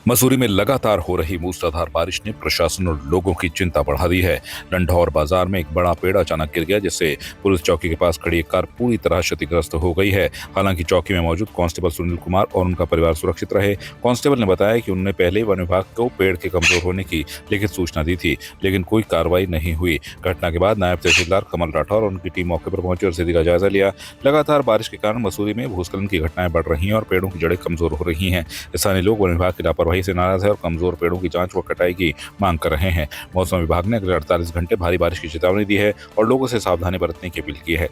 मसूरी में लगातार हो रही मूसलाधार बारिश ने प्रशासन और लोगों की चिंता बढ़ा दी है। लंढौर बाजार में एक बड़ा पेड़ अचानक गिर गया, जिससे पुलिस चौकी के पास खड़ी एक कार पूरी तरह क्षतिग्रस्त हो गई है। हालांकि चौकी में मौजूद कांस्टेबल सुनील कुमार और उनका परिवार सुरक्षित रहे। कांस्टेबल ने बताया कि उन्होंने पहले ही वन विभाग को पेड़ के कमजोर होने की लिखित सूचना दी थी, लेकिन कोई कार्रवाई नहीं हुई। घटना के बाद नायब तहसीलदार कमल राठौर और उनकी टीम मौके पर पहुंची और स्थिति का जायजा लिया। लगातार बारिश के कारण मसूरी में भूस्खलन की घटनाएं बढ़ रही हैं और पेड़ों की जड़ें कमजोर हो रही हैं। स्थानीय लोग वन विभाग की लापरवाही से नाराज है और कमजोर पेड़ों की जांच व कटाई की मांग कर रहे हैं। मौसम विभाग ने अगले 48 घंटे भारी बारिश की चेतावनी दी है और लोगों से सावधानी बरतने की अपील की है।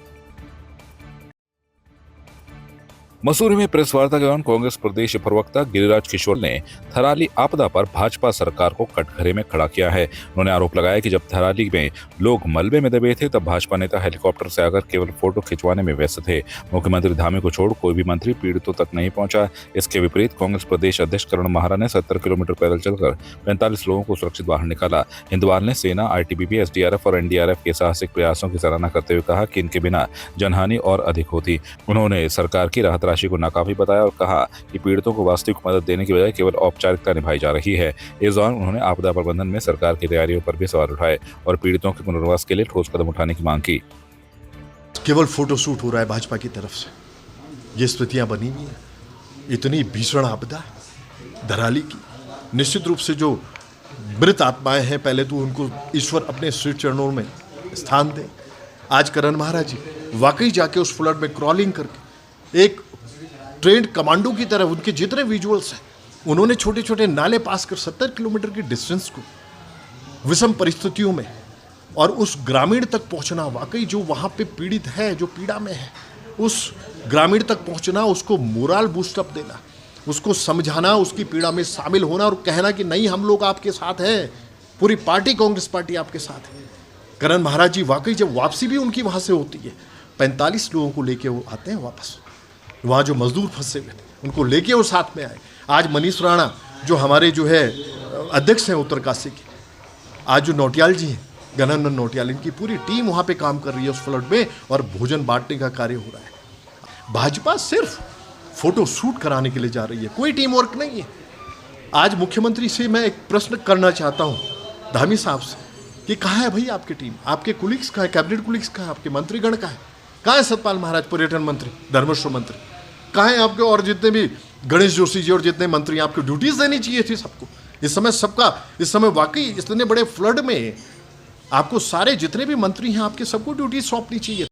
मसूरी में प्रेस वार्ता के दौरान कांग्रेस प्रदेश प्रवक्ता गिरिराज किशोर ने थराली आपदा पर भाजपा सरकार को कटघरे में खड़ा किया है। उन्होंने आरोप लगाया कि जब थराली में लोग मलबे में दबे थे, तब भाजपा नेता हेलीकॉप्टर से आकर केवल फोटो खिंचवाने में व्यस्त थे। मुख्यमंत्री धामी को छोड़ कोई भी मंत्री पीड़ितों तक नहीं पहुंचा। इसके विपरीत कांग्रेस प्रदेश अध्यक्ष करण महारा ने 70 किलोमीटर पैदल चलकर 45 लोगों को सुरक्षित बाहर निकाला। हिंदवाल ने सेना, ITBP, SDRF और NDRF के साहसिक प्रयासों की सराहना करते हुए कहा कि इनके बिना जनहानि और अधिक होती। उन्होंने सरकार की राहत राशि को नाकाफी बताया और कहा कि पीड़ितों को वास्तविक मदद देने की बजाय केवल औपचारिकता निभाई जा रही है। इस दौरान उन्होंने आपदा प्रबंधन में सरकार की तैयारियों पर भी सवाल उठाए और पीड़ितों के पुनर्वास के लिए ठोस कदम उठाने की मांग की। केवल फोटो शूट हो रहा है भाजपा की तरफ से, ये स्थितियां बनी हुई हैं। इतनी भीषण आपदा धराली की, निश्चित रूप से जो मृत आत्माएं हैं, पहले तो उनको ईश्वर अपने श्री चरणों में स्थान दे। आज करण महाराज जी वाकई जाके उस फ्लड में क्रॉलिंग करके एक ट्रेंड कमांडो की तरह, उनके जितने विजुअल्स हैं, उन्होंने छोटे छोटे नाले पास कर 70 किलोमीटर की डिस्टेंस को विषम परिस्थितियों में और उस ग्रामीण तक पहुंचना, वाकई जो वहाँ पे पीड़ित है, जो पीड़ा में है, उस ग्रामीण तक पहुंचना, उसको मोरल बूस्टअप देना, उसको समझाना, उसकी पीड़ा में शामिल होना और कहना कि नहीं, हम लोग आपके साथ हैं, पूरी पार्टी, कांग्रेस पार्टी आपके साथ है। करण महाराज जी वाकई जब वापसी भी उनकी वहाँ से होती है, 45 लोगों को लेके वो आते हैं वापस। वहाँ जो मजदूर फंसे हुए थे उनको लेके वो साथ में आए। आज मनीष राणा जो हमारे जो है अध्यक्ष हैं उत्तरकाशी के, आज जो नौटियाल जी हैं, गणानंद नौटियाल, इनकी पूरी टीम वहाँ पे काम कर रही है उस फ्लड में और भोजन बांटने का कार्य हो रहा है। भाजपा सिर्फ फोटो शूट कराने के लिए जा रही है, कोई टीम वर्क नहीं है। आज मुख्यमंत्री से मैं एक प्रश्न करना चाहता हूँ धामी साहब से कि कहाँ है भाई आपकी टीम, आपके कुलीग्स कहाँ है, कैबिनेट कुलीग्स कहाँ है, आपके मंत्रीगण कहाँ है सतपाल महाराज, पर्यटन मंत्री, धर्मेश्वर मंत्री कहाँ है आपके, और जितने भी गणेश जोशी जी और जितने मंत्री, आपको ड्यूटीज देनी चाहिए थी सबको। इस समय वाकई इतने बड़े फ्लड में आपको सारे जितने भी मंत्री हैं आपके सबको ड्यूटीज सौंपनी चाहिए।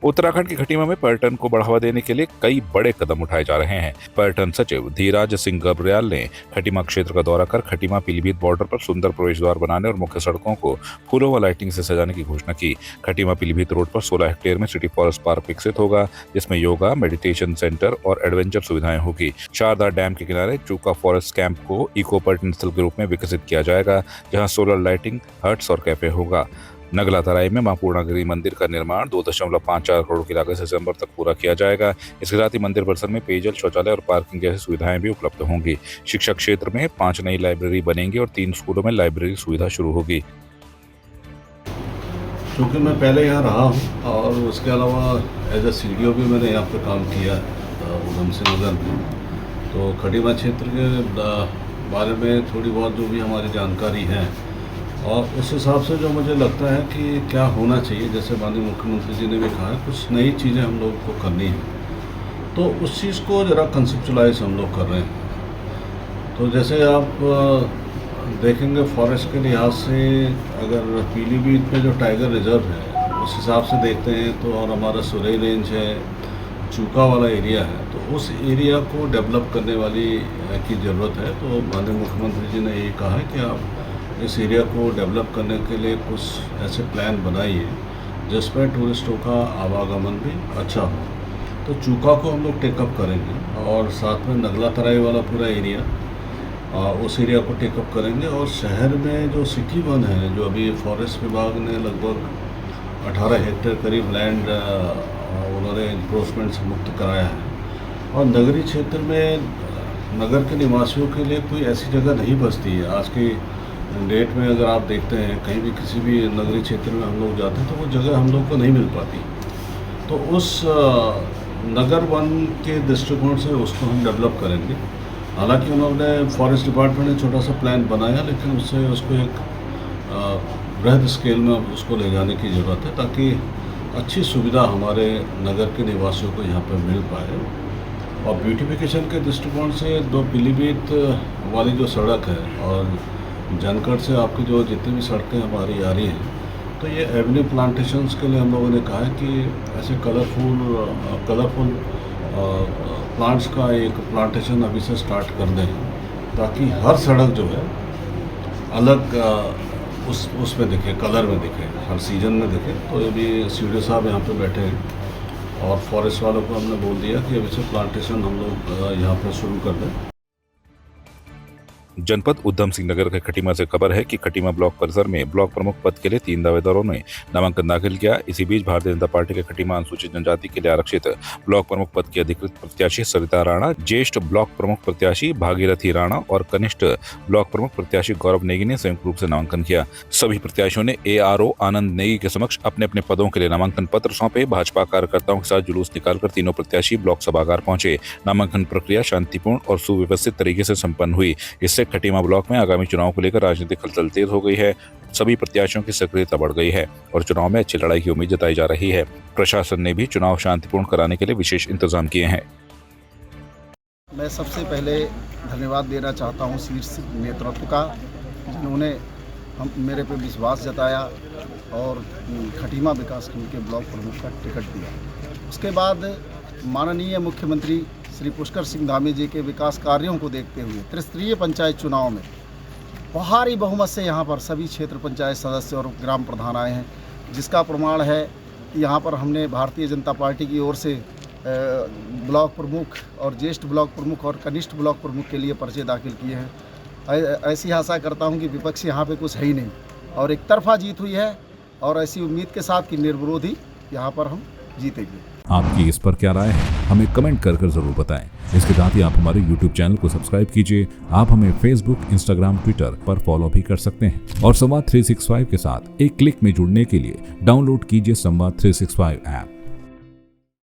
उत्तराखंड की खटीमा में पर्यटन को बढ़ावा देने के लिए कई बड़े कदम उठाए जा रहे हैं। पर्यटन सचिव धीराज सिंह गर्ब्याल ने खटीमा क्षेत्र का दौरा कर खटीमा पीलीभीत बॉर्डर पर सुंदर प्रवेश द्वार बनाने और मुख्य सड़कों को फूलों व लाइटिंग से सजाने की घोषणा की। खटीमा पीलीभीत रोड पर 16 हेक्टेयर में सिटी फॉरेस्ट पार्क विकसित होगा, जिसमें योगा, मेडिटेशन सेंटर और एडवेंचर सुविधाएं होगी। शारदा डैम के किनारे चूका फॉरेस्ट कैंप को इको पर्यटन स्थल के रूप में विकसित किया जाएगा, जहाँ सोलर लाइटिंग, हट्स और कैफे होगा। नगला तराई में मां पूर्णागिरी मंदिर का निर्माण 2.54 करोड़ की लागत से दिसंबर तक पूरा किया जाएगा। इसके साथ ही मंदिर परिसर में पेयजल, शौचालय और पार्किंग जैसी सुविधाएं भी उपलब्ध होंगी। शिक्षा क्षेत्र में 5 नई लाइब्रेरी बनेंगी और 3 स्कूलों में लाइब्रेरी सुविधा शुरू होगी। क्योंकि मैं पहले यहाँ रहा हूँ और उसके अलावा एज ए CDO भी मैंने यहाँ पर काम किया उधम सिंह नगर में, तो खटीमा क्षेत्र के बारे में थोड़ी बहुत जो भी हमारी जानकारी है और उस हिसाब से जो मुझे लगता है कि क्या होना चाहिए, जैसे माननीय मुख्यमंत्री जी ने भी कहा है, कुछ नई चीज़ें हम लोग को करनी है, तो उस चीज़ को ज़रा कंसेप्चुलाइज हम लोग कर रहे हैं। तो जैसे आप देखेंगे फॉरेस्ट के लिहाज से, अगर पीलीभीत में जो टाइगर रिजर्व है उस हिसाब से देखते हैं तो, और हमारा सुरई रेंज है, चूका वाला एरिया है, तो उस एरिया को डेवलप करने वाली की ज़रूरत है। तो माननीय मुख्यमंत्री जी ने ये कहा है कि आप इस एरिया को डेवलप करने के लिए कुछ ऐसे प्लान बनाइए जिसमें टूरिस्टों का आवागमन भी अच्छा हो। तो चूका को हम लोग टेकअप करेंगे और साथ में नगला तराई वाला पूरा एरिया, उस एरिया को टेकअप करेंगे। और शहर में जो सिटी वन है, जो अभी फॉरेस्ट विभाग ने लगभग 18 हेक्टेयर करीब लैंड उन्होंने इंक्रोचमेंट से मुक्त कराया है, और नगरीय क्षेत्र में नगर के निवासियों के लिए कोई ऐसी जगह नहीं बचती है। आज की डेट में अगर आप देखते हैं कहीं भी किसी भी नगरीय क्षेत्र में हम लोग जाते हैं तो वो जगह हम लोग को नहीं मिल पाती। तो उस नगर वन के दृष्टिकोण से उसको हम डेवलप करेंगे हालांकि उन्होंने फॉरेस्ट डिपार्टमेंट ने छोटा सा प्लान बनाया, लेकिन उसको एक बृहद स्केल में उसको ले जाने की ज़रूरत है ताकि अच्छी सुविधा हमारे नगर के निवासियों को यहाँ पर मिल पाए। और ब्यूटिफिकेशन के दृष्टिकोण से दो पीलीभीत वाली जो सड़क है और जानकट से आपकी जो जितनी भी सड़कें हमारी आ रही हैं, तो ये एवेन्यू प्लांटेशंस के लिए हम लोगों ने कहा है कि ऐसे कलरफुल प्लांट्स का एक प्लांटेशन अभी से स्टार्ट कर दें ताकि हर सड़क जो है अलग उसमें दिखे, कलर में दिखे, हर सीजन में दिखे। तो ये भी सीडीओ साहब यहाँ पे बैठे हैं और फॉरेस्ट वालों को हमने बोल दिया कि अभी से प्लांटेशन हम लोग यहाँ पे शुरू कर दें। जनपद उधम सिंह नगर के खटीमा से खबर है कि खटीमा ब्लॉक परिसर में ब्लॉक प्रमुख पद के लिए 3 दावेदारों ने नामांकन दाखिल किया। इसी बीच भारतीय जनता पार्टी के खटीमा अनुसूचित जनजाति के लिए आरक्षित ब्लॉक प्रमुख पद की अधिकृत प्रत्याशी सरिता राणा, ज्येष्ठ ब्लॉक प्रमुख प्रत्याशी भागीरथी राणा और कनिष्ठ ब्लॉक प्रमुख प्रत्याशी गौरव नेगी ने संयुक्त रूप से नामांकन किया। सभी प्रत्याशियों ने ARO आनंद नेगी के समक्ष अपने अपने पदों के लिए नामांकन पत्र सौंपे। भाजपा कार्यकर्ताओं के साथ जुलूस निकालकर तीनों प्रत्याशी ब्लॉक सभागार पहुंचे। नामांकन प्रक्रिया शांतिपूर्ण और सुव्यवस्थित तरीके से संपन्न हुई। इससे खटीमा ब्लॉक में आगामी चुनाव को लेकर राजनीतिक हलचल तेज हो गई है। सभी प्रत्याशियों की सक्रियता बढ़ गई है और चुनाव में अच्छी लड़ाई की उम्मीद जताई जा रही है। प्रशासन ने भी चुनाव शांतिपूर्ण कराने के लिए विशेष इंतजाम किए हैं। मैं सबसे पहले धन्यवाद देना चाहता हूं शीर्ष नेतृत्व का, जिन्होंने मेरे पे विश्वास जताया और खटीमा विकासखंड के ब्लॉक प्रमुख का टिकट दिया। उसके बाद माननीय मुख्यमंत्री श्री पुष्कर सिंह धामी जी के विकास कार्यों को देखते हुए त्रिस्तरीय पंचायत चुनाव में भारी बहुमत से यहाँ पर सभी क्षेत्र पंचायत सदस्य और ग्राम प्रधान आए हैं, जिसका प्रमाण है कि यहाँ पर हमने भारतीय जनता पार्टी की ओर से ब्लॉक प्रमुख और ज्येष्ठ ब्लॉक प्रमुख और कनिष्ठ ब्लॉक प्रमुख के लिए पर्चे दाखिल किए हैं। ऐसी आशा करता हूँ कि विपक्ष यहाँ पे कुछ है ही नहीं और एक तरफा जीत हुई है और ऐसी उम्मीद के साथ कि निर्विरोधी यहाँ पर हम जीतेंगे। आपकी इस पर क्या राय है, हमें कमेंट कर जरूर बताएं। इसके साथ ही आप हमारे YouTube चैनल को सब्सक्राइब कीजिए। आप हमें Facebook, Instagram, Twitter पर फॉलो भी कर सकते हैं और संवाद 365 के साथ एक क्लिक में जुड़ने के लिए डाउनलोड कीजिए संवाद 365 ऐप।